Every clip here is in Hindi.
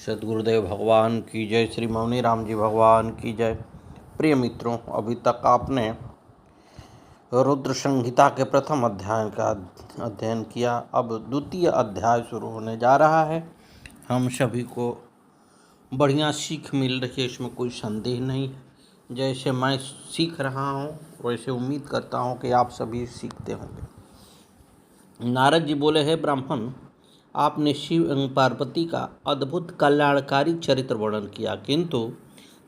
सद्गुरुदेव भगवान की जय। श्री मौनी राम जी भगवान की जय। प्रिय मित्रों, अभी तक आपने रुद्र संहिता के प्रथम अध्याय का अध्ययन किया। अब द्वितीय अध्याय शुरू होने जा रहा है। हम सभी को बढ़िया सीख मिल रही है, इसमें कोई संदेह नहीं। जैसे मैं सीख रहा हूँ वैसे उम्मीद करता हूँ कि आप सभी सीखते होंगे। नारद जी बोले, हे ब्राह्मण, आपने शिव एवं पार्वती का अद्भुत कल्याणकारी चरित्र वर्णन किया, किंतु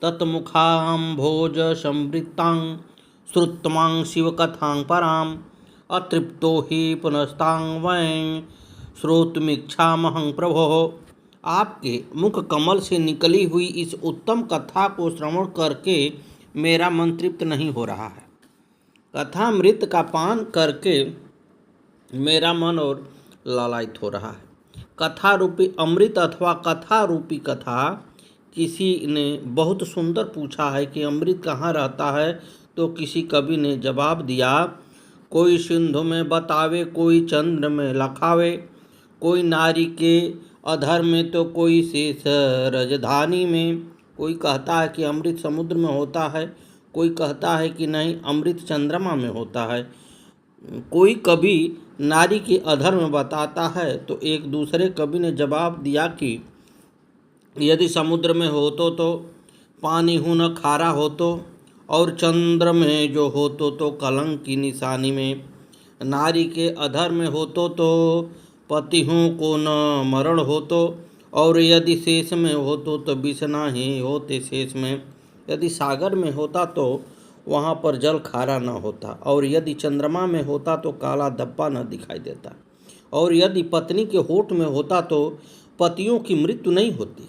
तत्मुखाम्भोज संवृत्तां श्रुत्वां शिवकथां परां अतृप्तो हि पुनस्तां वैं श्रोतुमिच्छामहं प्रभो। आपके मुख कमल से निकली हुई इस उत्तम कथा को श्रवण करके मेरा मन तृप्त नहीं हो रहा है। कथामृत का पान करके मेरा मन और लालायित हो रहा है। कथा रूपी अमृत अथवा कथा रूपी कथा। किसी ने बहुत सुंदर पूछा है कि अमृत कहाँ रहता है, तो किसी कवि ने जवाब दिया, कोई सिंधु में बतावे, कोई चंद्र में लखावे, कोई नारी के अधर में तो कोई शेष राजधानी में। कोई कहता है कि अमृत समुद्र में होता है, कोई कहता है कि नहीं, अमृत चंद्रमा में होता है। कोई कवि नारी के अधर में बताता है, तो एक दूसरे कवि ने जवाब दिया कि यदि समुद्र में होतो तो पानी हूँ न खारा होतो, और चंद्र में जो होतो तो कलंक की निशानी में। नारी के अधर में होतो तो पति हूँ को न मरण होतो, और यदि शेष में होतो तो बिसना ही होते शेष में। यदि सागर में होता तो वहाँ पर जल खारा न होता, और यदि चंद्रमा में होता तो काला धब्बा न दिखाई देता, और यदि पत्नी के होठ में होता तो पतियों की मृत्यु नहीं होती,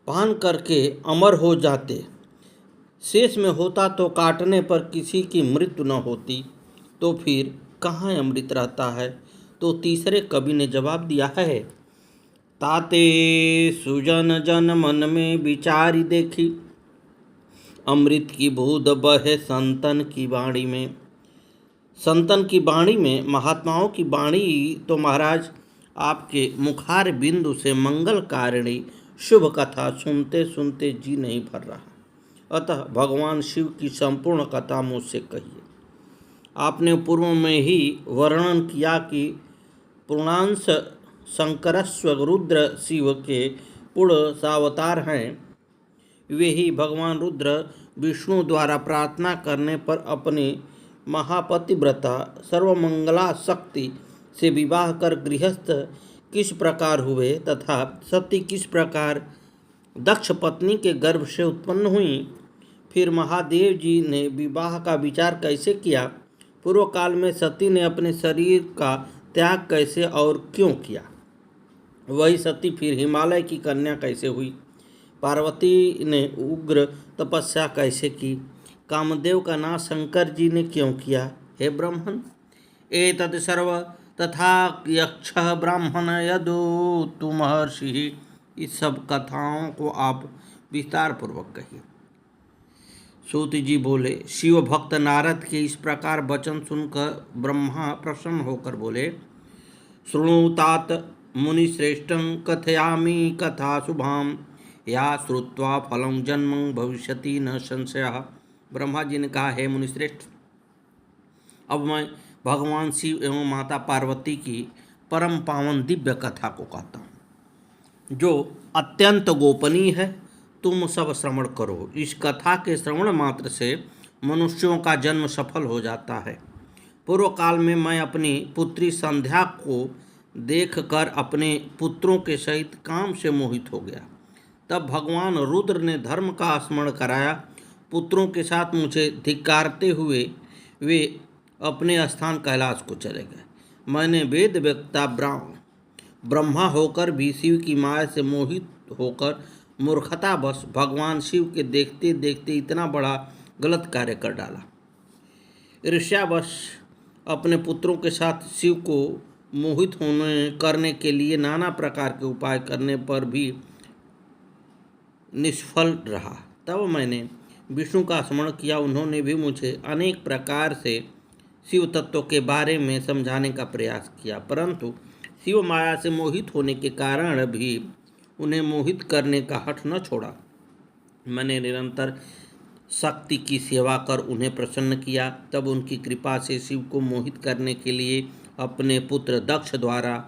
पान करके अमर हो जाते। शेष में होता तो काटने पर किसी की मृत्यु न होती, तो फिर कहाँ अमृत रहता है। तो तीसरे कवि ने जवाब दिया है, ताते सुजन जन मन में विचारी देखी, अमृत की बूंद बहे संतन की वाणी में। संतन की वाणी में, महात्माओं की वाणी तो महाराज आपके मुखार बिंदु से मंगल कारिणी शुभ कथा सुनते सुनते जी नहीं भर रहा। अतः भगवान शिव की संपूर्ण कथा मुझसे कहिए। आपने पूर्व में ही वर्णन किया कि पूर्णांश शंकरस्व रुद्र शिव के पूर्ण सावतार हैं। वे ही भगवान रुद्र विष्णु द्वारा प्रार्थना करने पर अपने महापतिव्रता सर्वमंगला शक्ति से विवाह कर गृहस्थ किस प्रकार हुए, तथा सती किस प्रकार दक्ष पत्नी के गर्भ से उत्पन्न हुई। फिर महादेव जी ने विवाह का विचार कैसे किया। पूर्व काल में सती ने अपने शरीर का त्याग कैसे और क्यों किया। वही सती फिर हिमालय की कन्या कैसे हुई। पार्वती ने उग्र तपस्या कैसे की। कामदेव का नाश शंकर जी ने क्यों किया। हे ब्राह्मण, एतत् सर्व तथा यक्षः ब्राह्मण यदु तु महर्षि, इस सब कथाओं को आप विस्तार पूर्वक कहिए। सूत जी बोले, शिव भक्त नारद के इस प्रकार वचन सुनकर ब्रह्मा प्रसन्न होकर बोले, शृणुतात मुनिश्रेष्ठं कथयामि कथा शुभाम, या श्रुत्वा फलं जन्म भविष्यति न संशयः। ब्रह्मा जी ने कहा, हे मुनिश्रेष्ठ, अब मैं भगवान शिव एवं माता पार्वती की परम पावन दिव्य कथा को कहता हूँ, जो अत्यंत गोपनीय है। तुम सब श्रवण करो। इस कथा के श्रवण मात्र से मनुष्यों का जन्म सफल हो जाता है। पूर्व काल में मैं अपनी पुत्री संध्या को देखकर अपने पुत्रों के सहित काम से मोहित हो गया। तब भगवान रुद्र ने धर्म का स्मरण कराया। पुत्रों के साथ मुझे धिक्कारते हुए वे अपने स्थान कैलाश को चले गए। मैंने वेद वेत्ता ब्रह्मा होकर भी शिव की माया से मोहित होकर मूर्खतावश भगवान शिव के देखते देखते इतना बड़ा गलत कार्य कर डाला। ईर्ष्यावश अपने पुत्रों के साथ शिव को मोहित करने के लिए नाना प्रकार के उपाय करने पर भी निष्फल रहा। तब मैंने विष्णु का स्मरण किया। उन्होंने भी मुझे अनेक प्रकार से शिव तत्व के बारे में समझाने का प्रयास किया, परंतु शिव माया से मोहित होने के कारण भी उन्हें मोहित करने का हठ न छोड़ा। मैंने निरंतर शक्ति की सेवा कर उन्हें प्रसन्न किया। तब उनकी कृपा से शिव को मोहित करने के लिए अपने पुत्र दक्ष द्वारा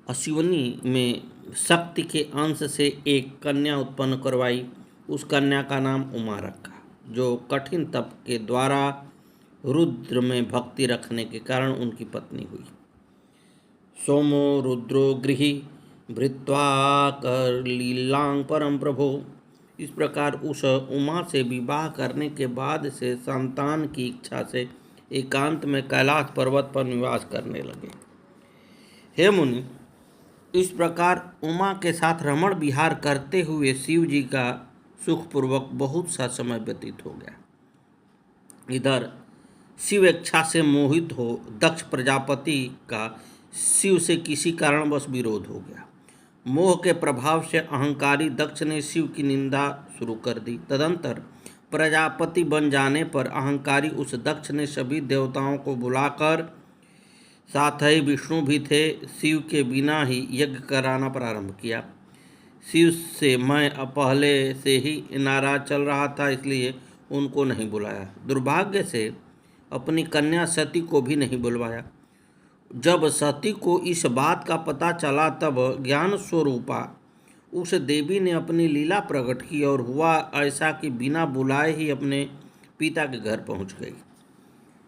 अश्विनी में शक्ति के अंश से एक कन्या उत्पन्न करवाई। उस कन्या का नाम उमा रखा, जो कठिन तप के द्वारा रुद्र में भक्ति रखने के कारण उनकी पत्नी हुई। सोमो रुद्रो गृही भृत्वा कर लीलांग परम प्रभो। इस प्रकार उस उमा से विवाह करने के बाद से संतान की इच्छा से एकांत में कैलाश पर्वत पर निवास करने लगे। हे मुनि, इस प्रकार उमा के साथ रमण विहार करते हुए शिव जी का सुखपूर्वक बहुत सा समय व्यतीत हो गया। इधर शिव इच्छा से मोहित हो दक्ष प्रजापति का शिव से किसी कारणवश विरोध हो गया। मोह के प्रभाव से अहंकारी दक्ष ने शिव की निंदा शुरू कर दी। तदंतर प्रजापति बन जाने पर अहंकारी उस दक्ष ने सभी देवताओं को बुलाकर, साथ ही विष्णु भी थे, शिव के बिना ही यज्ञ कराना प्रारंभ किया। शिव से मैं पहले से ही नाराज चल रहा था, इसलिए उनको नहीं बुलाया। दुर्भाग्य से अपनी कन्या सती को भी नहीं बुलवाया। जब सती को इस बात का पता चला तब ज्ञान स्वरूपा उस देवी ने अपनी लीला प्रकट की और हुआ ऐसा कि बिना बुलाए ही अपने पिता के घर पहुंच गई।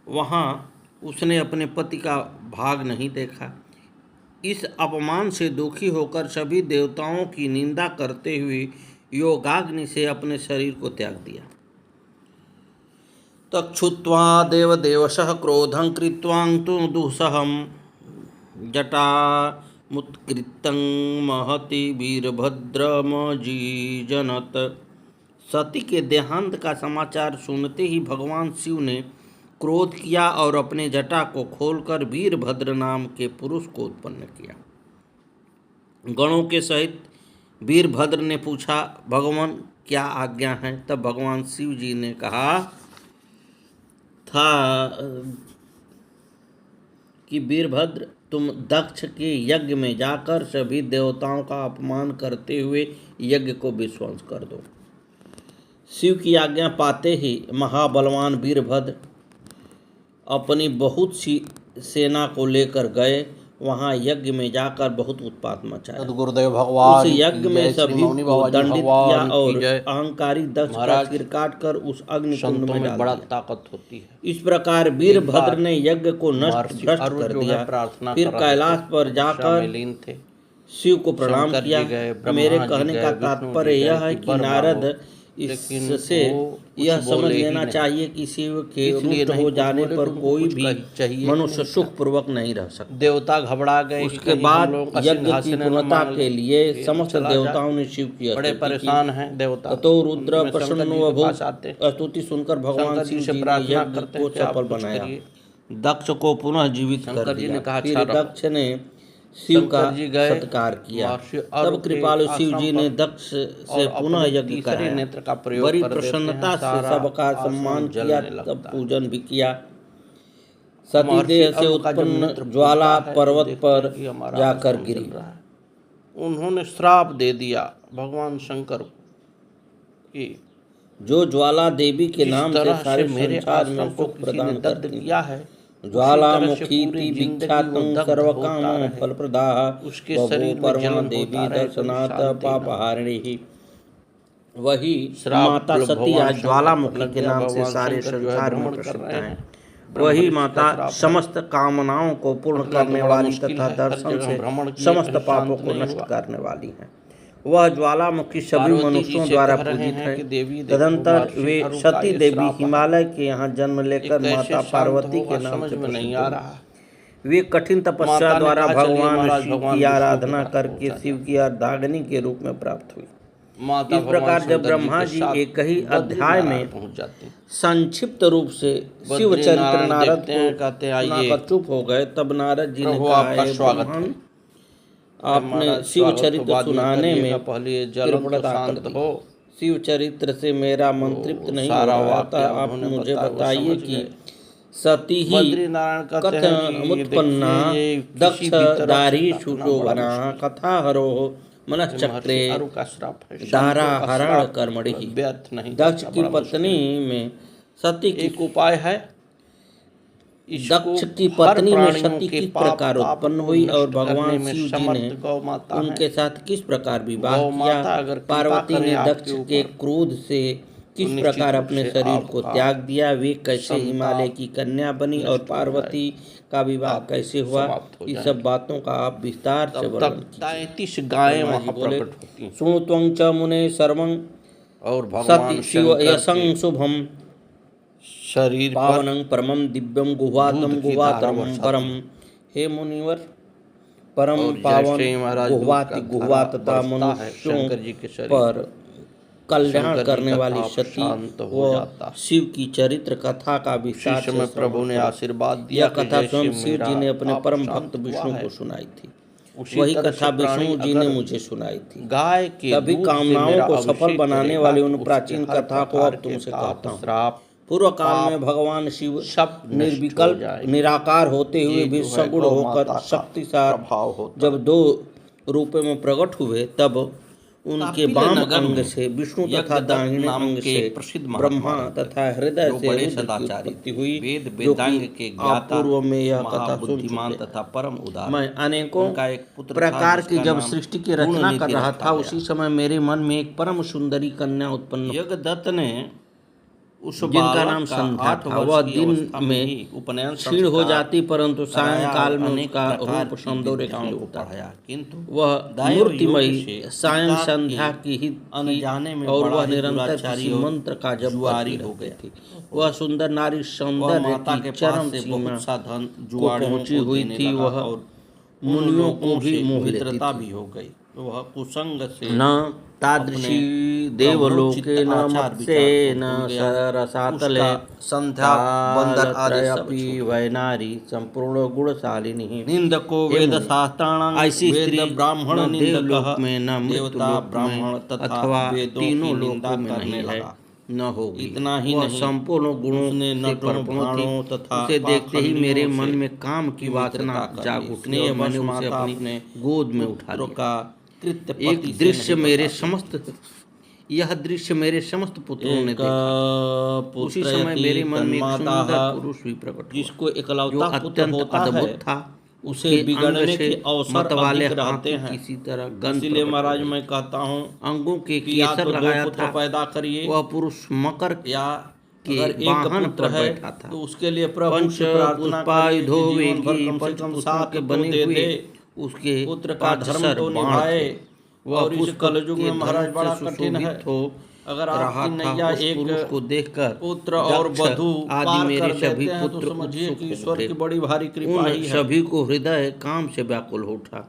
वहां उसने अपने पति का भाग नहीं देखा। इस अपमान से दुखी होकर सभी देवताओं की निंदा करते हुए योगाग्नि से अपने शरीर को त्याग दिया। तच्छुत्वा देवदेवशः क्रोधं कृत्वांतु दुःसहं जटामुत्कृतं महति वीरभद्रमजीजनत। सती के देहांत का समाचार सुनते ही भगवान शिव ने क्रोध किया और अपने जटा को खोलकर वीरभद्र नाम के पुरुष को उत्पन्न किया। गणों के सहित वीरभद्र ने पूछा, भगवान क्या आज्ञा है? तब भगवान शिव जी ने कहा था कि वीरभद्र, तुम दक्ष के यज्ञ में जाकर सभी देवताओं का अपमान करते हुए यज्ञ को विध्वंस कर दो। शिव की आज्ञा पाते ही महाबलवान वीरभद्र अपनी बहुत सी सेना को लेकर गए। वहां यज्ञ में जाकर बहुत उत्पात मचाया। गुरुदेव भगवान उस यज्ञ में सभी को दंडित किया और अहंकारी दक्ष का सिर काटकर उस अग्निकुंड में डाल बड़ा दिया। ताकत होती है। इस प्रकार वीरभद्र ने यज्ञ को नष्ट भ्रष्ट कर दिया। फिर कैलाश पर जाकर शिव को प्रणाम किया। मेरे कहने का तात्पर्य यह है कि नारद इससे यह समझ लेना चाहिए कि शिव के रुष्ट हो जाने पर कोई भी मनुष्य सुख पूर्वक नहीं रह सकता। देवता घबरा गए। उसके बाद यज्ञ की पूर्णता के लिए समस्त देवताओं ने शिव की बड़े परेशान हैं देवता। तो रुद्र प्रसन्न स्तुति सुनकर भगवान शिव जी ने यज्ञ को सफल बनाया, दक्ष को पुनः जीवित कर दिया। फिर दक्ष ने शिव का सत्कार किया। तब कृपालु शिव जी ने दक्ष से पुनः यज्ञ कराया। बड़ी प्रसन्नता से सबका सम्मान किया। तब पूजन भी किया। सती देह से उत्पन्न ज्वाला पर्वत पर जाकर गिरी। उन्होंने श्राप दे दिया भगवान शंकर की, जो ज्वाला देवी के नाम से सारे संसार में सुख प्रदान करती है। ज्वालामुखी विख्यातं सर्वकामं फलप्रदाः परमा देवी दर्शनात् पापहारिणी। वही माता सती आज ज्वालामुखी के नाम से सारे संसार में प्रसिद्ध है। वही माता समस्त कामनाओं को पूर्ण करने वाली तथा दर्शन से समस्त पापों को नष्ट करने वाली है। वह ज्वालामुखी सभी मनुष्यों द्वारा पूजित है। तदंतर वे सती देवी हिमालय के यहाँ जन्म लेकर माता पार्वती के नाम से प्रसिद्ध हुई। वे कठिन तपस्या द्वारा भगवान शिव की आराधना करके शिव की अर्धांगिनी के रूप में प्राप्त हुई। इस प्रकार जब ब्रह्मा जी एक ही अध्याय में संक्षिप्त रूप से शिव चरित्र नारद को सुनाकर चुप हो गए, तब नारद जी ने कहा, ब्रह्मन, आपने शिव चरित्र सुनाने में कृपणता कर दी। शिव चरित्र से मेरा मन तृप्त नहीं हो रहा था। आप मुझे बताइए कि सती ही कथमुत्पन्ना दक्ष दारी शोभना कथा हरो मनश्चक्रे अरु का श्राप है। दाराहरण कर्मणि। व्यर्थ नहीं दक्ष करना, की बड़ा मुश्किल पत्नी में सती की एक उपाय है। दक्ष की पत्नी में सती किस प्रकार उत्पन्न हुई और भगवान शिव जी ने गौ माता उनके साथ किस प्रकार विवाह गौ किया। माता अगर कृपा पार्वती करे ने आपके दक्ष के ऊपर, क्रोध से किस निश्चित प्रकार रूप अपने से शरीर को आपका त्याग दिया। वे कैसे संताप हिमालय की कन्या बनी और नष्ट हो पार्वती का विवाह आप कैसे हुआ। समाप्त हो इस जाएंगे। सब बातों का आप विस्तार से तब वर्णन तक कीजिए। 33 गायें ब्रह्मा वहाँ जी बोले, प्रकट होती हैं सुनु त्वं च मुने सर्वं और भगवान सति शिव शंकर यशं के शुभम शरीर पर पावनं परमं दिव्यं गुह्वातम दूध की गुह्वातरम धारा बरसाती परम। हे मुनिवर, परम और पावन जैसे ही महाराज दूध गुह्वाति का धारा गुह्वातता बरसता है मनुष्यों शंकर जी के शरीर पर कल्याण शंकर जी करने का वाली ताप सती शांत हो व जाता है। शिव की चरित्र कथा का उसी विस्तार से समय प्रभु श्रवण ने करो। आशीर्वाद दिया यह कि कथा जैसे स्वयं शिव जी ने मेरा अपने ताप परम शांत भक्त हुआ विष्णु है, को सुनाई थी। उसी वही तरह कथा से प्राणी विष्णु जी ने अगर मुझे सुनाई थी। गाय के तभी दूध से कामनाओं मेरा को सफल अभिषेक बनाने करेगा वाली तो उन उसके प्राचीन हर कथा को प्रकार अब के तुमसे ताप, कहता हूँ। श्राप, पूर्व काल पाप में भगवान शिव सब नष्ट हो निर्विकल्प जाएंगे। निराकार होते हुए ये भी जो है सगुण गौ होकर माता का शक्तिशाली प्रभाव होता जब दो रूपों में प्रकट हुए, तब उनके वाम अंग से विष्णु तथा दाहिने अंग से ब्रह्मा तथा हृदय से रुद्र की उत्पत्ति हुई, वेद जो वेदांग कि के आप ज्ञाता पूर्व में यह कथा सुन महाबुद्धिमान चुके। तथा परम उदार मैं अनेकों उनका एक पुत्र था प्रकार की जिसका जब नाम सृष्टि की रचना कर गुणनिधि रहा रखा था, गया। उसी समय मेरे मन में एक परम सुंदरी कन्या उत्पन्न हुई, यज्ञदत्त ने उस जिनका बालक नाम का संध्या 8 था। वर्ष वह की दिन अवस्था में ही में उपनयन क्षीण हो संस्कार जाती, परंतु कराया सायंकाल और में अनेक उसका प्रकार रूप की सौंदर्य खिल विद्याओं को उठा। पढ़ाया, किंतु वह दैव योग मूर्तिमयी से सायं पिता संध्या की की हित थी अनजाने में और बड़ा वह ही निरंतर दुराचारी किसी और मंत्र का जप जुआरी करती हो रहती गया। थी। वह सुंदर नारी वह सौंदर्य माता की के पास चरम से सीमा बहुत सा धन को जुआड़ियों पहुंची को हुई देने थी। लगा वह और उन मुनियों को लोगों भी से मोह लेती मित्रता थी। भी हो गई। वह कुसंग से न तादृशी देवलोके न मत्स्ये न सरसातले संध्या बंदर आदि सब कालत्रयपि वैनारी संपूर्ण गुणशालिनी। निंदको वेद शास्त्राणां ऐसी स्त्री वेद ब्राह्मण न निंदकः देवलोक में न देवता मृत्युलोक ब्राह्मण में तथा अथवा वेदों तीनों की निंदा लोकों में करने नहीं है, लगा। न होगी। इतना ही वह नहीं, संपूर्ण गुणों उसने से नटों परिपूर्ण भाणों थी। तथा उसे देखते ही मेरे पाखंडियों मन से में काम की वासना मित्रता कर जाग ली। उठी और स्नेहवश मैंने उसे माता अपनी अपने गोद में उठा पुत्रों लिया। का कृत्य पति एक से दृश्य नहीं मेरे बताते। समस्त यह दृश्य मेरे समस्त पुत्रों ने एक देखा। उसी समय मेरे मन में एक सुंदर पुरुष भी प्रकट हुआ, जिसको जो एकलौता पुत्र अत्यंत होता अद्भुत है, था। उसे उसके बिगड़ने अंग के से अवसर मत वाले अधिक रहते हाथी हैं। किसी तरह गंध इसीलिए प्रकट महाराज हो गई। मैं कहता हूँ अंगों के कि या केसर तो 2 लगाया पुत्र था। पैदा करिए, वह पुरुष मकर या के अगर एक वाहन पुत्र पर है बैठा था। तो उसके लिए प्रभु पंच से प्रार्थना करिए कि पुष्पायुधो जीवन भर वेगी कम से पंच कम पुष्पों 7 के तो बने दे हुए दे, उसके पुत्र का 5 धर्म सर तो बाण निभाए। थे। वह और इस पुष्प कलयुग के में महाराज धनुष बड़ा से कठिन है। सुशोभित हो अगर रहा आपकी था। नैया उस एक पुरुष को देखकर पुत्र और दक्ष वधु आदि पार मेरे कर सभी लेते हैं तो पुत्र समझिए उत्सुक कि हो ईश्वर उठे। की बड़ी भारी कृपा उन ही है। सभी को हृदय काम से व्याकुल हो उठा।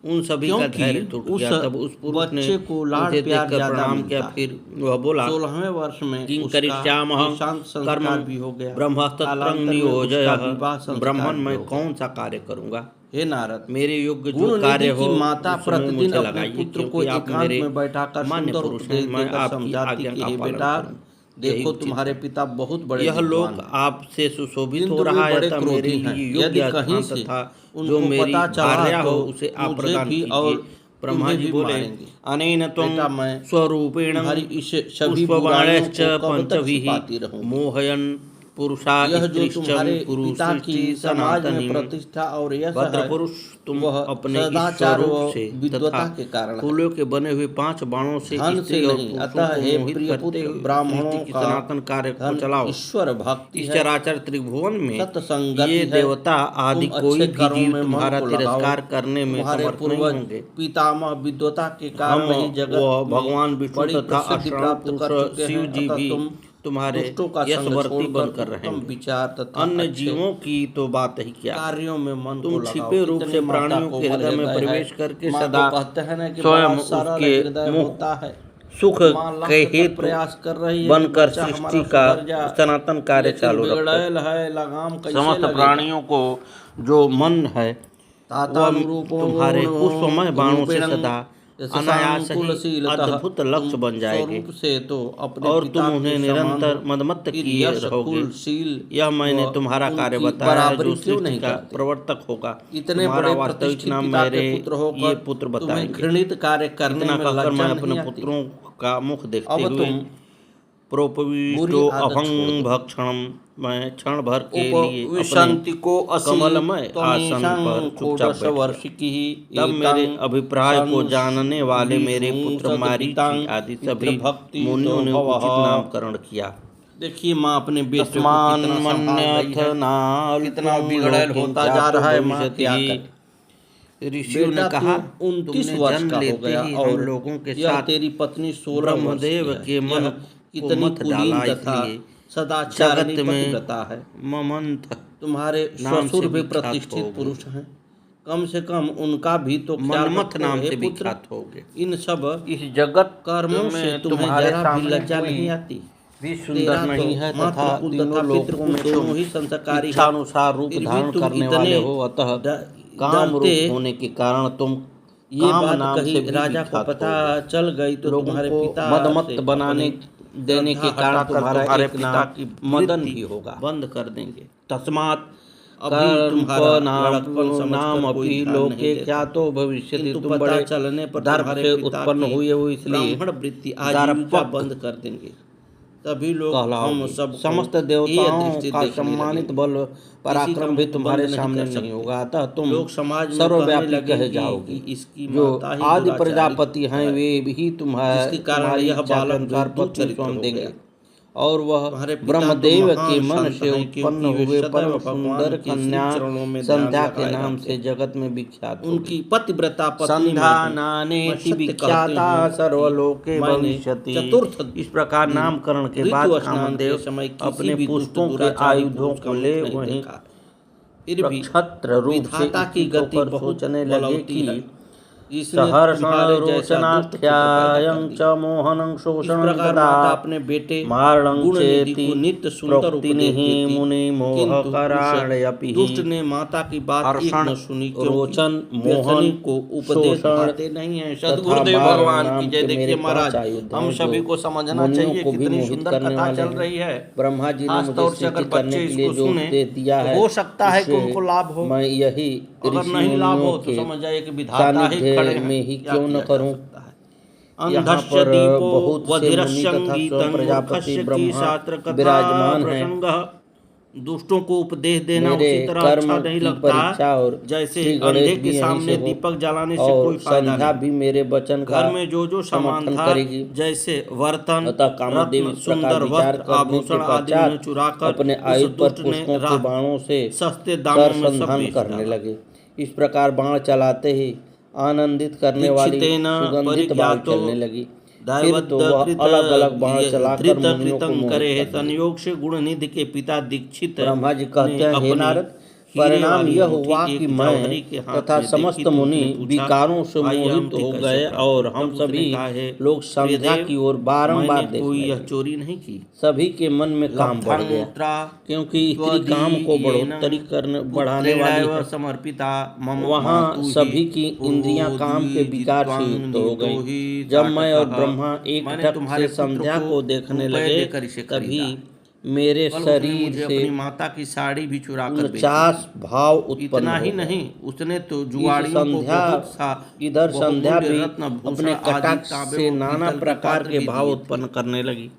उन सभी का क्योंकि धैर्य टूट उस गया। तब उस पुरुष ने बच्चे को लाड़ मुझे प्यार देखकर ज्यादा प्रणाम मिलता किया। है। फिर वह बोला, 16वें वर्ष में किं उसका करिष्यामहं शांत संस्कार कर्मं भी हो गया। ब्रह्मस्तत्रं कालांतर में नियोजयः। उसका विवाह संस्कार ब्राह्मण भी मैं हो गया। कौन सा कार्य करूंगा? हे नारद, मेरे योग्य जो गुणनिधि कार्य हो की माता उसमें प्रतिदिन मुझे अपने लगाइए, पुत्र को क्योंकि आप एकांत मेरे में बैठाकर मान्य सुंदर पुरुष हैं। उपदेश मैं देकर आपकी समझाती आज्ञा कि का हे पालन बेटा, करूं। यही देखो उचित तुम्हारे है। पिता बहुत बड़े यह विद्वान लोक हैं, आपसे सुशोभित किंतु हो रहा वे है, बड़े तब क्रोधी मेरे हैं। लिए यदि योग्य कहीं स्थान से तथा जो उनको मेरी पता चला भार्या तो हो उसे आप मुझे प्रदान भी कीजिए। और ब्रह्मा तुम्हें जी भी बोले, मारेंगे। अनेन त्वं बेटा, मैं स्वरूपेण तुम्हारी इस सभी बुराइयों पुष्पबाणश्च को कब तक पंचभिः छिपाती रहूंगी? मोहयन् पुरुषा यह जो स्त्रीश्च तुम्हारे पिता की पुरुषिष्टि समाज में सनातनीम्। प्रतिष्ठा और यश भद्र है, पुरुष, तुम वह अपने इस सदाचार स्वरूप व से विद्वता तथा के कारण है, फूलों के बने हुए 5 बाणों से धन से स्त्री और नहीं। पुरुषों अतः को हे मोहित प्रिय करते पुत्र, हुए ब्राह्मणों सृष्टि की का सनातन कार्य को धन चलाओ। ईश्वर भक्ति इस है, चराचर त्रिभुवन में सत्संगति ये है। देवता आदि तुम कोई अच्छे भी कर्मों जीव में मन तुम्हारा को लगाओ। तिरस्कार करने में तुम्हारे समर्थ नहीं पूर्वज होंगे। पितामह विद्वता के हम कारण ही जगत व में भगवान विष्णु बड़ी तथा प्रसिद्धि अष्टांग प्राप्त कर पुरुष चुके शिव हैं। जी अतः भी तुम तुम्हारे दुष्टों का संग यशवर्ती छोड़कर बनकर उत्तम रहेंगे। विचार तथा अन्य अच्छे जीवों की तो बात ही क्या। कार्यों में मन को तुम लगाओ। छिपे रूप कितनी से माता प्राणियों के कोमल हृदय में हृदय प्रवेश है। करके माँ सदा तो कहते हैं ना कि स्वयं बड़ा सरल उसके हृदय मुख होता है। सुख माँ लाख के तक हेतु प्रयास कर रही है बनकर कि बच्चा सृष्टि हमारा का सुधर जाए, सनातन कार्य लेकिन चालू रखो। बिगड़ैल है, लगाम कैसे समस्त लगेगा? प्राणियों को जो मन है वह तातानुरूपो तुम्हारे पुष्पमय बाणों से रूपेण सदा अनायास ही शशांकुलशीलतः अद्भुत लक्ष्य बन जाएंगे स्वरूप से तो अपने और पिता तुम उन्हें के निरंतर समान मदमत्त हो। किए यश, रहोगे। कुलशील यह मैंने व तुम्हारा कार्य उनकी बताया है, बराबरी जो क्यों सृष्टि नहीं का करते? प्रवर्तक होगा। इतने तुम्हारा बड़े वास्तविक प्रतिष्ठित नाम पिता मेरे के पुत्र होकर ये पुत्र तुम्हें बताएंगे। घृणित कार्य करने इतना में कहकर लज्जा मैं नहीं अपने आती? पुत्रों का मुख देखते अब हुए तुम बुरी प्रोपविष्टो आदत छोड़ अभंग दो। भक्षणम, मैं क्षण भर के लिए अपने उपविशन्ति को असि कमलमय आसन पर त्वमीशं चुपचाप बैठ गया। षोडशवर्षिकीः तब मेरे एतं अभिप्राय को जानने वाले मेरे पुत्र संविशुंसद्भितां मारीची आदि सभी पितृभक्ति मुनियों ने भवः। उचित नामकरण किया। देखिए माँ अपने बेटे को तस्मान् कितना संभाल रही मन्यथ है, नाल्पं कितना बिगड़ैल लोके होता जा जातो रहा है। माँ भविष्यति। क्या करे? ऋषियों ने बेटा कहा, तू 29 तुमने वर्ष जन्म का हो लेते गया ही हम और लोगों के यह साथ तेरी पत्नी 16 वर्ष की ब्रह्मदेव है। के मन यह को कितनी मत कुलीन डाला, तथा इसलिए सदाचारिणी जगत में पतिव्रता है। ममंथ तुम्हारे नाम से ससुर भी विख्यात प्रतिष्ठित होगे। पुरुष हैं, कम से कम उनका भी तो ख्याल मनमथ रखो नाम हे से पुत्र। विख्यात होगे। इन सब इस जगत कर्मों से में तुम्हें तुम्हारे जरा भी सामने लज्जा कोई नहीं आती। भी तेरा सुंदर नहीं तो है तथा मातृकुल तीनों तथा लोकों पितृकुल में दोनों तुम ही संस्कारी है। इच्छानुसार रूप फिर भी धारण तुम करने इतने वाले हो, अतः काम डरते। रूप होने के कारण तुम ये काम बात नाम कही से भी राजा को विख्यात पता होगे। चल गई तो लोगों तुम्हारे को पिता मदमत्त से बनाने अपनी देने के श्रद्धा कारण हटाकर तुम्हारा एक पिता नाम की मदन वृत्ति भी होगा। बंद कर देंगे। तस्मात् अभी तुम्हारा नाम लड़कपन समझकर कोई अपि ध्यान नहीं लोके देता, ख्यातो भविष्यति। किंतु तुम पता बड़े चलने पर दर्प तुम्हारे से पिता उत्पन्न की हुए हो, इसलिए ब्राह्मण वृत्ति आजीविका दर्पक बंद कर देंगे। तभी लोग हम कहलाओगे। सब समस्त देवताओं का सम्मानित बल पराक्रम भी तुम्हारे सामने नहीं होगा, अतः तुम लोग समाज में सर्वव्यापी कहने कहे लगे जाओगे। कि इसकी जो माता ही आदि दुराचारी प्रजापति हैं है, वे भी जिसके कारण तुम्हारी यह इच्छा के बालक अनुसार दुर्दुर पत्नी चरित्र स्वयं हो देंगे। गया। और वह तुम्हारे पिता ब्रह्मदेव तो के महान मन संत से हैं, उत्पन्न क्योंकि वे हुए सदैव परम भगवान सुंदर के कन्या श्री चरणों में ध्यान संध्या के लगाए नाम रहते से हैं। जगत में विख्यात होगी। उनकी पतिव्रता पत्नी संध्या मैं हूँ। नानेति मैं सत्य विख्याता कहती हूँ सर्वलोके मैंने भविष्यति। चतुर्थ इस प्रकार दिन नामकरण के बाद ऋतु स्नान के कामदेव समय किसी अपने भी दुष्ट पुष्पों के दुराचारी आयुधों पुरुष का को मुख ले नहीं वहीं देखा। फिर भी प्रक्षत्र रूप से विधाता की स्थित गति होकर बहुत सोचने लगे बलवती कि है। इसने सहर्षण तुम्हारे जैसा दुष्ट पुत्र पैदा कर रोचनाख्यायं च दिया। मोहनं इस शोषणं प्रकार तथा माता अपने बेटे मारणं गुणनिधि चेति को नित्य सुंदर प्रोक्तिनिः उपदेश देती, मुनिमोहकराण्यपि किंतु उस दुष्ट ने माता की बात एक हर्षण न सुनी, रोचन क्योंकि मोहन व्यसनी को उपदेश शोषण भाते नहीं है। तथा सद्गुरुदेव बाल भगवान नाम की के जय। मेरे देखिए महाराज, 5 आयुध हम हैं, सभी जो को समझना मुनियों चाहिए को भी कितनी मोहित सुंदर करने कथा वाले चल रही है। हैं। ब्रह्मा जी ने खास मुझे तौर से अगर सृष्टि करने बच्चे के लिए इसको जो सुने उपदेश दिया तो है, हो सकता है कि उससे उनको लाभ हो। मैं यही अगर ऋषि नहीं लाभ मुनियों हो तो के समझ जाइए कि विधाता ही सानिध्य खड़े हैं, में ही क्या क्यों किया न जा करूं। सकता है। यहाँ अंधश्च पर दीपो बहुत से मुनि तथा वधिरस्यंगी स्वयं प्रजापति तन्मूर्खस्य की ब्रह्मा शास्त्र कथा विराजमान हैं। प्रसंग। दुष्टों को उपदेश देना मेरे उसी तरह कर्म अच्छा नहीं की लगता परीक्षा और जैसे श्री अंधे गणेश के भी यहीं सामने से हो, दीपक जलाने से और कोई फायदा संध्या नहीं। भी मेरे वचन का घर में जो सामान समर्थन था, करेगी। जैसे बर्तन, अतः कामदेव रत्न, इस प्रकार सुंदर विचार वस्त्र, करने आभूषण के आदि उन्हें पश्चात चुराकर अपने उस आयुध पर दुष्ट ने पुष्पों के बाणों से सस्ते दामों में सब सरसंधान बेच करने डाला। लगे। इस प्रकार बाण चलाते ही आनंदित करने वाली दीक्षितेन सुगंधित वायु परिज्ञातो चलने लगी। फिर तो वह अलग अलग बाण चलाकर मुनियों को मोहित करे है। कर दिए। संयोग से गुणनिधि के पिता दीक्षित ब्रह्मा जी कहते हैं, हे नारद, परिणाम यह हुआ कि मैं तथा समस्त मुनि विकारों से मोहित हो गए और हम सभी लोग संध्या की ओर बारंबार देखने यह लगे। चोरी नहीं की। सभी के मन में काम बढ़ गया, क्योंकि स्त्री काम को बढ़ोतरी बढ़ाने वाली है। समर्पिता मम वहाँ मातु ही सभी की इंद्रियां काम के विकार से युक्त हो गई। जब मैं और ब्रह्मा एक टक से संध्या को देखने लगे, तभी मेरे शरीर से अपनी माता की साड़ी भी चुरा कर 49 भाव उत्पन्न इतना हो ही गए। नहीं, उसने तो जुआड़ियों को बहुत सा इधर संध्या भी रत्न भूषण अपने आदि कटाक्ष तांबे से व नाना पीतल के प्रकार पात्र के भी भाव दिए उत्पन्न करने लगी।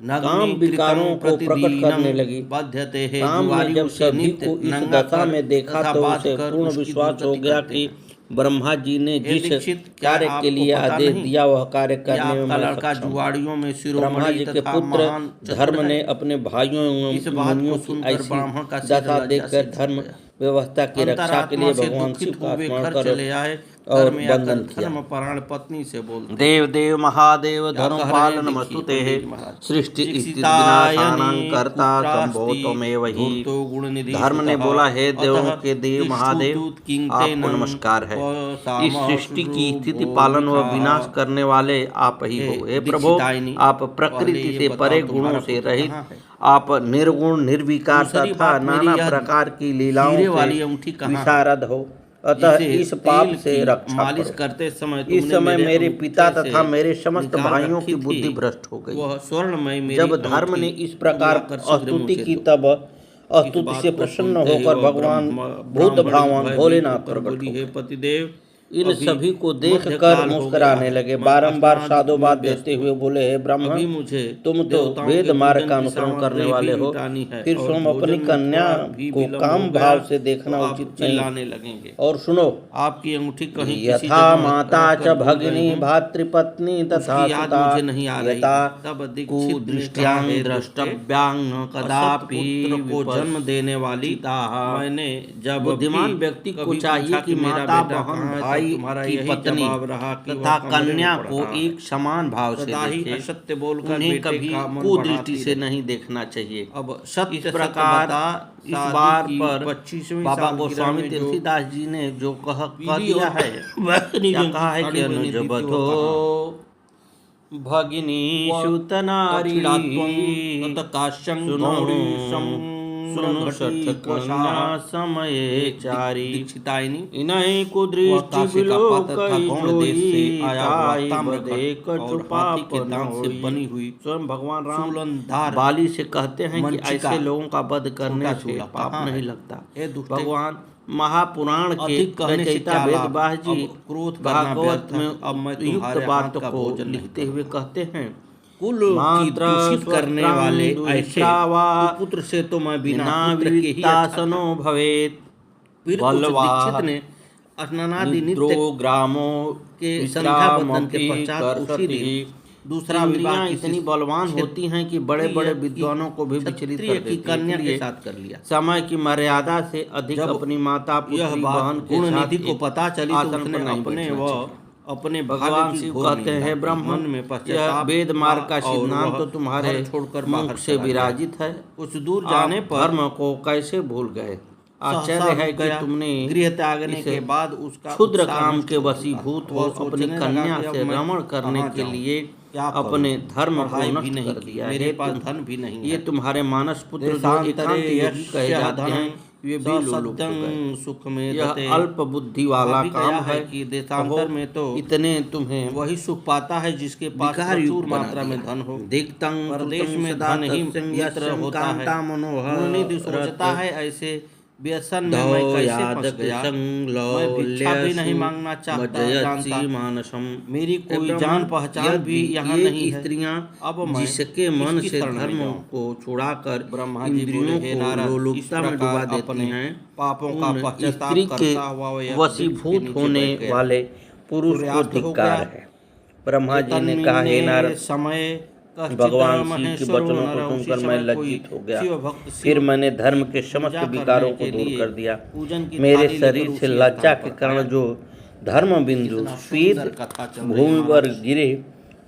नग्नि काम विकारों कृतं को प्रकट करने लगी। बध्यते है। काम ने जुआरियों जब से सभी नित्य को इस नंगा दशा कर में देखा तथा तो बांध उसे कर पूर्ण उसकी विश्वास हो दुर्गति गया करते कि हैं। ब्रह्मा जी ने जिस दीक्षित, क्या कार्य के आपको लिए पता आदेश नहीं दिया वह कार्य कि करने में आपका मैं लड़का सक्षम हूँ। जुआड़ियों में ब्रह्मा शिरोमणि जी के तथा पुत्र महान चतुर धर्म है। ने अपने भाइयों इस एवं बात मुनियों को की सुनकर ऐसी ब्राह्मण का सिर दशा लज्जा देखकर से झुक धर्म गया। व्यवस्था की रक्षा के लिए अंतरात्मा से भगवान शिव दुखित का हुए स्मरण घर कर चले आए। और घर में आकर वंदन किया। धर्मपरायण पत्नी से बोलते, देव देव महादेव क्या कह रहे हैं? धर्मपालन देखिए, मस्तुते पंडित महाराज। सृष्टि स्थिति दीक्षितायनि विनाशानं कर्ता पुत्रास्ति संभोतमेव ही। धूर्तो गुणनिधि धर्म ने सुतः बोला, हे देवों अतः के देव महादेव, तिष्ठतु किंग आपको तेनं नमस्कार है। वसामः इस सृष्टि की स्थिति शुभो पालन व विखाः। विनाश करने वाले आप ही हे हो। हे प्रभु, दीक्षितायनि, आप पहले प्रकृति ये से बताओ परे तुम्हारा गुणों से पुत्र रहित, कहाँ है? आप निर्गुण निर्विकार दूसरी तथा बात, मेरी नाना यह प्रकार की लीलाओं हीरे से वाली अंगूठी कहाँ है? विशारद हो। अतः जिसे इस पाप तेल से की रक्षा मालिश करो। करते समय इस तुमने समय मेरे अंगूठे पिता से तथा मेरे समस्त निकाल भाइयों रखी की बुद्धि थी, भ्रष्ट हो गई। वह स्वर्णमय मेरी जब धर्म अंगूठी ने इस तुम प्रकार लाकर शीघ्र स्तुति मुझे की दो। तब इस स्तुति बात से को प्रसन्न सुनते ही होकर वह भगवान भूत ब्राह्मण भावन भयभीत भोलेनाथ होकर प्रकट बोली, हो हे गए। पतिदेव, इन अभी सभी को देखकर मध्यकाल हो गया मुस्कुराने है, लगे। मैं बारंबार स्नान साधुवाद में व्यस्त देते हूँ। हुए बोले, हे ब्रह्म, अभी मुझे तुम तो देवताओं वेद के मार्ग पूजन का की अनुसरण करने सामग्री वाले भी हो, जुटानी है फिर और तुम अपनी भोजन में कन्या थोड़ा भी को विलम्ब हो काम गया भाव से तो देखना आप उचित नहीं। चिल्लाने लगेंगे। और सुनो, आपकी अंगूठी कहीं किसी यथा जगह माता च रखकर भूल गई भगिनी हूँ, भातृपत्नी तथा उसकी याद सुता मुझे नहीं आ रही यथा है। तब दीक्षित ने कहा, कुदृष्ट्यां हे दुष्टे, द्रष्टव्यां न असत कदापि पुत्र को जन्म देने वाली विपश्चिताः। मैंने जब बुद्धिमान भी व्यक्ति को कभी चाहिए पूछा कि मेरा माता, बेटा बहन, कहाँ है, तब भाई तुम्हारा की यही पत्नी जवाब रहा कि तथा वह कमरे में कन्या पढ़ को रहा है। एक समान भाव से सदा ही देखे। असत्य बोलकर उन्हें बेटे कभी का मन कुदृष्टि बढ़ाती से रही। नहीं देखना चाहिए। अब सत्य इस सत्य प्रकार बता, इस शादी बार की पर 25वीं बाबा सालगिरह गोस्वामी में जो तुलसीदास जी ने जो कह पीली दिया और है, बैंगनी क्या रंग कहा है की कि साड़ी पहनी अनुज थी, तो बधो भगिनी सुत नारी सुनो सुनो सठ कन्या समय चारी दीक्षितायनी इन्हीं को वह दृष्टि काशी का पात्र था, बिलोकई गौण देश से जोई आया हुआ ताई ताम्रखट बदे और कछुपा हाथी के पन दांत से होई। बनी हुई स्वयं भगवान राम शूलधार बाली से कहते हैं कि मंचिका, ऐसे लोगों का वध करने छोटा से चूल्हा पाप कहाँ है? नहीं लगता। हे दुष्टे, भगवान महापुराण के अधिक कहने से रचयिता क्या लाभ? वेदव्यास जी अब क्रोध करना भागवत व्यर्थ है। में अब मैं युक्त तुम्हारे बात हाथ का को भोजन नहीं लिखते हुए कहते हैं, कुल की मात्र दूषित करने वाले ऐसे दुहित्रावा पुत्र से तो मैं बिना पुत्र के ही अच्छा था। विनावित्तासनो भवेत् फिर उस बलवा दीक्षित ने स्नानादि निद्रो नित्य ग्रामो के संध्या वतन के विश्रामपि पश्चात उसी कर्षति। दिन दूसरा विवाह इंद्रियां किसी इतनी बलवान होती हैं कि बड़े बड़े विद्वानों को भी विचलित क्षत्रिय कर की देती हैं। कन्या के इसलिए साथ कर लिया। समय की मर्यादा से अधिक जब अपनी माता यह पुत्री बात बहन के गुण साथ निधि को एक पता चली तो आसन उसने पर नहीं अपने बैठना व चाहिए। अपने भगवान भाग्य की शिव घोर कहते निंदा हैं, की। ब्रह्म, मन में यह पश्चाताप वेद मार्ग का और सिद्धांत वह तो तुम्हारे घर छोड़कर मुख बाहर से चला गया। विराजित है। कुछ दूर आप जाने पर धर्म को कैसे भूल गए? आश्चर्य है कि तुमने गृह त्यागने इस के बाद उसका क्षुद्र उत्साह काम नष्ट के हो चुका। वशीभूत हो वह अपनी सोचने लगा कन्या कि अब से मैं रमण करने कहाँ के जाऊं? लिए क्या करूं? अपने धर्म को पढ़ाई भी नष्ट नहीं कर की, दिया मेरे है। पास धन भी नहीं ये है। तुम्हारे मानस पुत्र जो देशांतरे एकांत योगी कहे यस्य जाते धनं हैं, वे भी लोलुप हो गए। सुख में यह दते। अल्प बुद्धि वाला कहा भी काम गया है कि देशांतर में तो इतने तुम्हें वही सुख पाता है जिसके पास विकार युक्त प्रचुर बना मात्रा में दिया। धन हो। दिक्तं परदेश सुतं में सदा धन ही तस्यं मित्र यस्यं होता है। कांता मनोहर गुणनिधि सोचता है ऐसे व्यसन में मैं कैसे फंस गया। मैं भिक्षा भी नहीं मांगना चाहता जानता। मानसम। मेरी कोई जान पहचान भी यहाँ नहीं है। स्त्रियां अब मैं जिसके मन किसकी से शरण में धर्म जाऊं? को छुड़ाकर ब्रह्मा जी इंद्रियों बोले, हे को नारद, इस लोलुपता में प्रकार डुबा देती अपने हैं, पापों का उन पश्चाताप स्त्री के करता हुआ वह वशीभूत नीचे होने बैठ गया। वाले पुरुष को सूर्यास्त हो धिक्कार गया। है। ब्रह्मा जी ने कहा, हे नारद, समय भगवान शिव की वचनों को सुनकर मैं लज्जित हो गया। फिर मैंने धर्म के समस्त विकारों को दूर कर दिया। मेरे शरीर से लज्जा के कारण जो धर्म बिंदु स्वेद भूमि पर गिरे,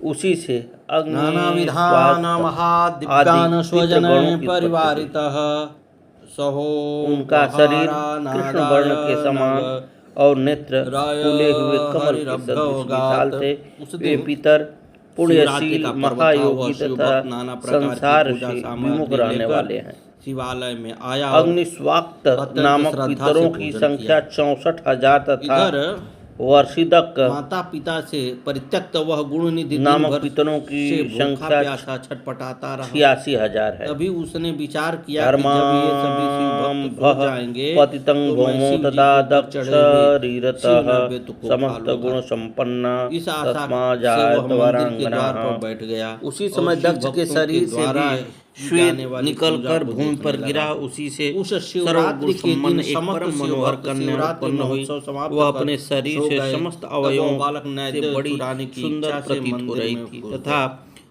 उसी से नाना विधान महादिव्यान स्वजन परिवारितः सहो उनका शरीर कृष्ण वर्ण के समान और नेत्र फूले हुए कमल के सदृश विशाल थे। वे पितर पुण्यशील महायोगी तथा संसार से विमुख रहने वाले हैं। शिवालय में आया। अग्निस्वाक्त नामक पितरों की संख्या 64,000 तथा वर्षिदक माता पिता से परित्यक्त वह गुण निधि नामक पितरों की संख्या छटपटाता रहा। 86,000 है। तभी उसने विचार किया कि जब ये सभी शिव भक्त हो जाएंगे पतितं तो मैं भौमो शिव जी तथा के ऊपर चढ़े हुए दक्षरीरतः शिवनवेद को समस्त खा गुण लूंगा। संपन्ना इस आशा से तस्माजायत वह मंदिर के द्वार वरांगना। पर बैठ गया। उसी और समय शिव दक्ष के भक्तों शरीर से द्वारा भी की श्वेत जाने वाली निकलकर पूजा को भूमि पर देखने गिरा। लगा। उसी से उस शिवरात्रि के दिन सर्वगुण एक समस्त परम शिव मनोहर भक्त कन्या शिवरात्रि उत्पन्न हुई। महोत्सव समाप्त वह कर अपने शरीर सो से गए। समस्त तब वह अवयवों बालक से नैवेद्य बड़ी चुराने की सुंदर इच्छा से प्रतीत हो मंदिर रही में थी घुस तथा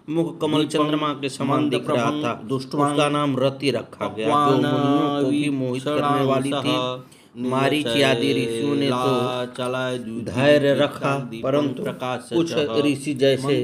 मुख कमल चंद्रमा के समान दिख रहा था। उसका नाम रति रखा गया, जो मुनियों को भी मोहित करने वाली थी। मारीच आदि ऋषियों ने तो धैर्य रखा, परंतु कुछ ऋषि जैसे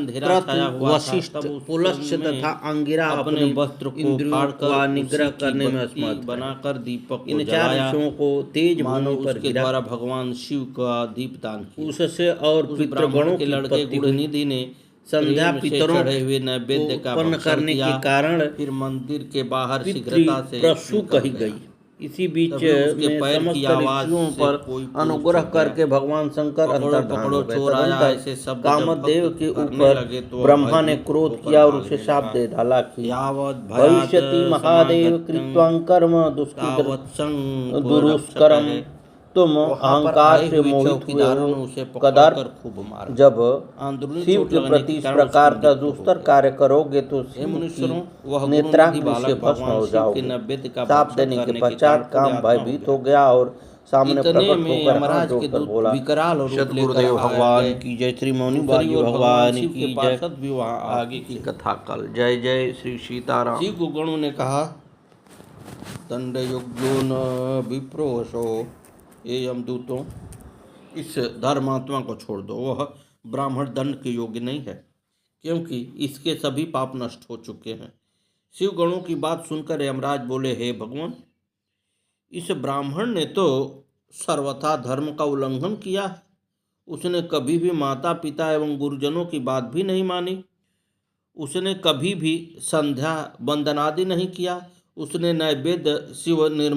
क्रतु, वशिष्ठ, पुलस्त्य तथा अंगिरा अपने वस्त्र को फाड़कर निग्रह करने में असमर्थ बनाकर दीपक इन चार ऋषियों को तेज भूमि पर के गिरा। द्वारा भगवान शिव का दीपदान किया। उससे और पितृगणों के की लड़के उत्पत्ति गुण हुई। निधि ने संध्या प्रेम से पितरों चढ़े हुए नैवेद्य का उत्पन्न भक्षण करने किया। के कारण फिर मंदिर के बाहर शीघ्रता से प्रसू निकल कही गया। गई। इसी बीच तभी उसके में पैर की समस्त आवाज ऋषियों से पर कोई पुरुष अनुग्रह उठ गया। करके भगवान शंकर पकड़ो अंतर्धान पकड़ो हो गए। चोर आया, तदंतर ऐसे शब्द जब कामदेव भक्त के करने ऊपर लगे तो ब्रह्मा ने भयभीत क्रोध होकर किया और उसे भागने शाप लगा। दे डाला कि यावत् भविष्यति भयात् महादेव समागत्यं कृत्वां कर्म तावत् दुरुष्करम। संपरक्षतः। तुम वहां पर अहंकार आए से हुए मोहित हुए चौकीदारों हो ने उसे कदार। पकड़कर खूब मारा। जब अंदरूनी शिव चोट के लगने प्रति के इस कारण प्रकार उसकी का मृत्यु हो दुस्तर गई। कार्य करोगे तो हे शिव मुनीश्वरों, की वह गुरुनिधि नेत्राग्नि से बालक भस्म भगवान हो शिव के जाओगे। नैवेद्य का साप भक्षण देने के करने के कारण पश्चात काम पुण्यात्मा हो भयभीत गया। हो गया और सामने इतने प्रकट में होकर हाथ यमराज के जोड़कर दूत बोला, विकराल रूप लेकर सद्गुरुदेव आ भगवान गए। की जय। श्री मौनी दूसरी बाजी ओर भगवान भगवान शिव के की जय। पार्षद भी वहां आगे की पहुंचे। कथा कल। जय जय श्री सीताराम। शिव को गणों ने कहा, दंडयुग्यो न विप्रोशो। ये यमदूतों, इस धर्मात्मा को छोड़ दो, वह ब्राह्मण दंड के योग्य नहीं है, क्योंकि इसके सभी पाप नष्ट हो चुके हैं। शिव गणों की बात सुनकर यमराज बोले, हे भगवान, इस ब्राह्मण ने तो सर्वथा धर्म का उल्लंघन किया है। उसने कभी भी माता पिता एवं गुरुजनों की बात भी नहीं मानी। उसने कभी भी संध्या वंदनादि नहीं किया। उसने नैवेद्य शिव